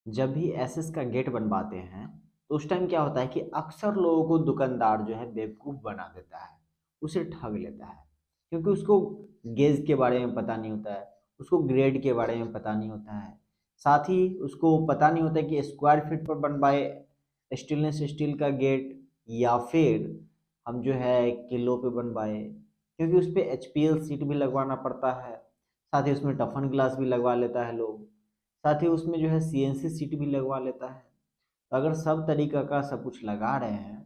जब भी एसएस का गेट बनवाते हैं तो उस टाइम क्या होता है कि अक्सर लोगों को दुकानदार जो है बेवकूफ़ बना देता है, उसे ठग लेता है। क्योंकि उसको गेज के बारे में पता नहीं होता है, उसको ग्रेड के बारे में पता नहीं होता है, साथ ही उसको पता नहीं होता है कि स्क्वायर फीट पर बनवाए स्टेनलेस स्टील का गेट या फिर हम जो है किलो पे बनवाए, क्योंकि उस पे एचपीएल सीट भी लगवाना पड़ता है, साथ ही उसमें टफन ग्लास भी लगवा लेता है लोग, साथ ही उसमें जो है सीएनसी सीट भी लगवा लेता है। तो अगर सब तरीका का सब कुछ लगा रहे हैं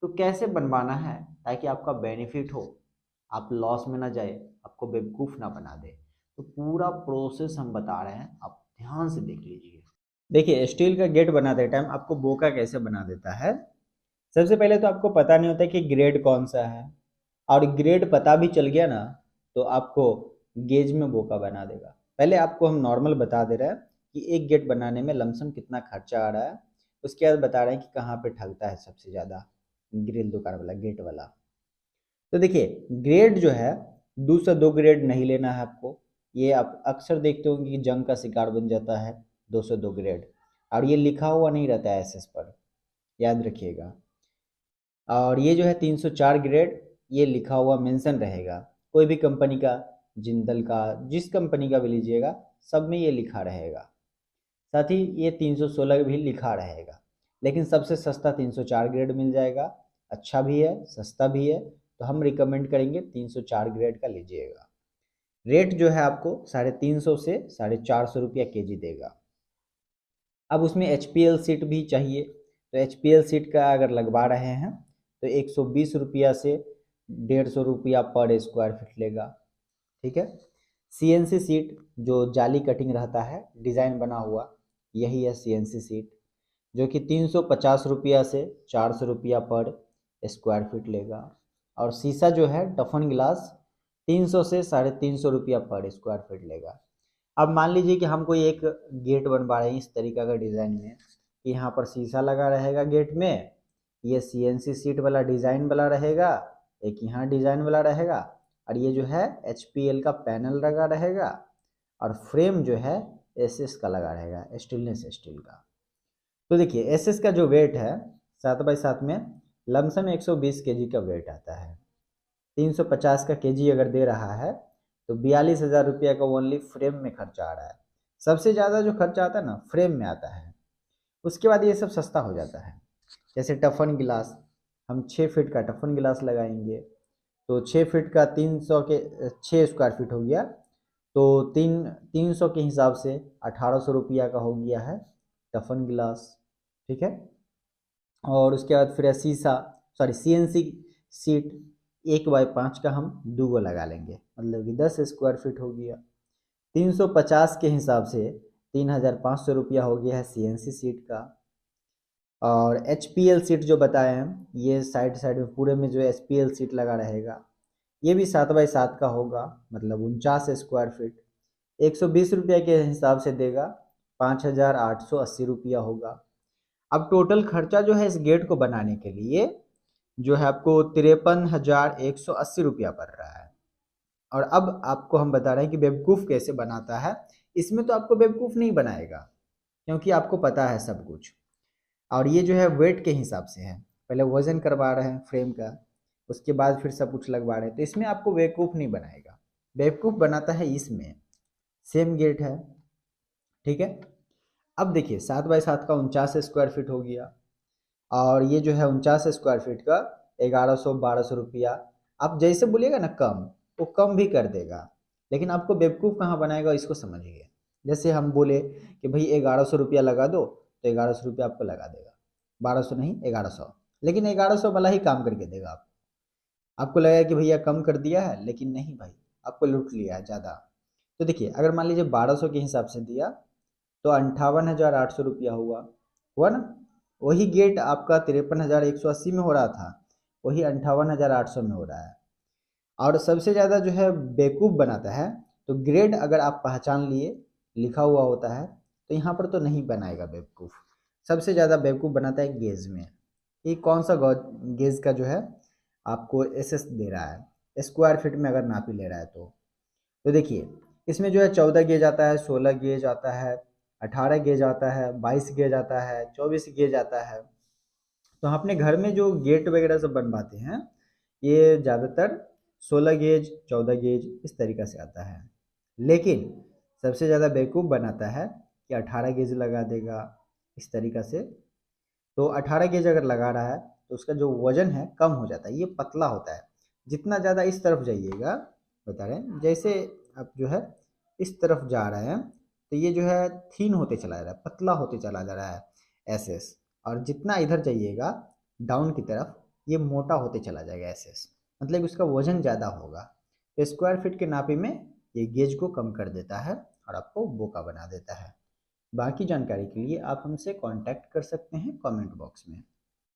तो कैसे बनवाना है ताकि आपका बेनिफिट हो, आप लॉस में ना जाए, आपको बेवकूफ़ ना बना दे। तो पूरा प्रोसेस हम बता रहे हैं, आप ध्यान से देख लीजिए। देखिए, स्टील का गेट बनाते टाइम आपको बोका कैसे बना देता है। सबसे पहले तो आपको पता नहीं होता कि ग्रेड कौन सा है, और ग्रेड पता भी चल गया ना तो आपको गेज में बोका बना देगा। पहले आपको हम नॉर्मल बता दे रहे हैं कि एक गेट बनाने में लमसम कितना खर्चा आ रहा है, उसके बाद बता रहे हैं कि कहाँ पे ठगता है सबसे ज़्यादा ग्रिल दुकान वाला, गेट वाला। तो देखिए, ग्रेड जो है 202 ग्रेड नहीं लेना है आपको। ये आप अक्सर देखते होंगे कि जंग का शिकार बन जाता है 202 ग्रेड, और ये लिखा हुआ नहीं रहता है एसएस पर, याद रखिएगा। और ये जो है 304 ग्रेड, ये लिखा हुआ मेंशन रहेगा। कोई भी कंपनी का, जिंदल का, जिस कंपनी का भी लीजिएगा, सब में ये लिखा रहेगा। साथ ही ये 316 भी लिखा रहेगा। लेकिन सबसे सस्ता 304 ग्रेड मिल जाएगा, अच्छा भी है, सस्ता भी है, तो हम रिकमेंड करेंगे 304 ग्रेड का लीजिएगा। रेट जो है आपको 350 से 450 रुपया केजी देगा। अब उसमें एच पी एल सीट भी चाहिए, तो एच पी एल सीट का अगर लगवा रहे हैं तो 120 रुपया से 150 रुपया पर स्क्वायर फीट लेगा। ठीक है। सी एन सी सीट जो जाली कटिंग रहता है, डिज़ाइन बना हुआ, यही है सी एन सी सीट, जो कि 350 रुपया से 400 रुपया पर स्क्वायर फीट लेगा। और शीशा जो है टफन ग्लास 300 से 350 रुपया पर स्क्वायर फीट लेगा। अब मान लीजिए कि हम कोई एक गेट बनवा रहे हैं इस तरीका का डिज़ाइन में कि यहाँ पर शीशा लगा रहेगा गेट में, ये सीएनसी सीट वाला डिज़ाइन वाला रहेगा, एक यहाँ डिज़ाइन वाला रहेगा, और ये जो है एचपीएल का पैनल लगा रहेगा, और फ्रेम जो है एसएस का लगा रहेगा, स्टेनलेस स्टील का। तो देखिए, एसएस का जो वेट है 7x7 में लमसम 120 केजी का वेट आता है। 350 का केजी अगर दे रहा है तो 42,000 रुपया का ओनली फ्रेम में खर्चा आ रहा है। सबसे ज़्यादा जो खर्चा आता है ना फ्रेम में आता है, उसके बाद ये सब सस्ता हो जाता है। जैसे टफन गिलास, हम 6 फीट का टफन गिलास लगाएंगे तो 6 फीट का 300 के 6 स्क्वायर फीट हो गया, तो 300 के हिसाब से 1800 रुपया का हो गया है टफन गिलास। ठीक है। और उसके बाद फिर शीशा, सॉरी सीएनसी सीट 1x5 का हम 2 लगा लेंगे, मतलब कि 10 स्क्वायर फीट हो गया। 350 के हिसाब से 3,500 रुपया हो गया है सीएनसी सीट का। और एच पी एल सीट जो बताए हैं, ये साइड साइड में पूरे में जो एच पी एल सीट लगा रहेगा, ये भी 7x7 का होगा, मतलब 49 स्क्वायर फीट। 120 रुपया के हिसाब से देगा, 5,880 रुपया होगा। अब टोटल खर्चा जो है इस गेट को बनाने के लिए जो है आपको 53,180 रुपया पड़ रहा है। और अब आपको हम बता रहे हैं कि बेवकूफ़ कैसे बनाता है। इसमें तो आपको बेवकूफ़ नहीं बनाएगा, क्योंकि आपको पता है सब कुछ। और ये जो है वेट के हिसाब से है, पहले वजन करवा रहे हैं फ्रेम का, उसके बाद फिर सब कुछ लगवा रहे हैं, तो इसमें आपको बेवकूफ़ नहीं बनाएगा। बेवकूफ़ बनाता है इसमें। सेम गेट है। ठीक है। अब देखिए, 7x7 का 49 स्क्वायर फीट हो गया, और ये जो है 49 स्क्वायर फीट का 1100-1200 रुपया। आप जैसे बोलिएगा ना कम, वो कम भी कर देगा, लेकिन आपको बेवकूफ़ कहाँ बनाएगा इसको समझिए। जैसे हम बोले कि भाई 1100 रुपया लगा दो, तो 1100 रुपया आपको लगा देगा, 1200 नहीं 1100, लेकिन 1100 वाला ही काम करके देगा आप। आपको लगेगा कि भैया कम कर दिया है, लेकिन नहीं भाई, आपको लूट लिया है ज़्यादा। तो देखिए, अगर मान लीजिए 1200 के हिसाब से दिया तो 58,800 रुपया हुआ ना। वही गेट आपका 53,180 में हो रहा था, वही 58,800 में हो रहा है। और सबसे ज़्यादा जो है बेवकूफ़ बनाता है, तो ग्रेड अगर आप पहचान लिए लिखा हुआ होता है तो यहाँ पर तो नहीं बनाएगा बेवकूफ़। सबसे ज़्यादा बेवकूफ़ बनाता है गेज में। ये कौन सा गेज का जो है आपको एसएस दे रहा है, स्क्वायर फीट में अगर नापी ले रहा है तो देखिए, इसमें जो है 14 गेज आता है, 16 गेज आता है, 18 गेज आता है, 22 गेज आता है, 24 गेज आता है। तो हम अपने घर में जो गेट वगैरह सब बनवाते हैं ये ज़्यादातर 16 गेज, 14 गेज इस तरीक़ा से आता है। लेकिन सबसे ज़्यादा बेवकूफ़ बनाता है कि 18 गेज लगा देगा इस तरीक़ा से। तो 18 गेज अगर लगा रहा है तो उसका जो वज़न है कम हो जाता है, ये पतला होता है। जितना ज़्यादा इस तरफ जाइएगा, बता रहे हैं, जैसे आप जो है इस तरफ जा रहे हैं तो ये जो है थीन होते चला जा रहा है, पतला होते चला जा रहा है एसएस। और जितना इधर जाइएगा डाउन की तरफ ये मोटा होते चला जाएगा एसएस, मतलब उसका वज़न ज़्यादा होगा। तो स्क्वायर फीट के नापे में ये गेज को कम कर देता है और आपको बोका बना देता है। बाकी जानकारी के लिए आप हमसे कांटेक्ट कर सकते हैं कमेंट बॉक्स में।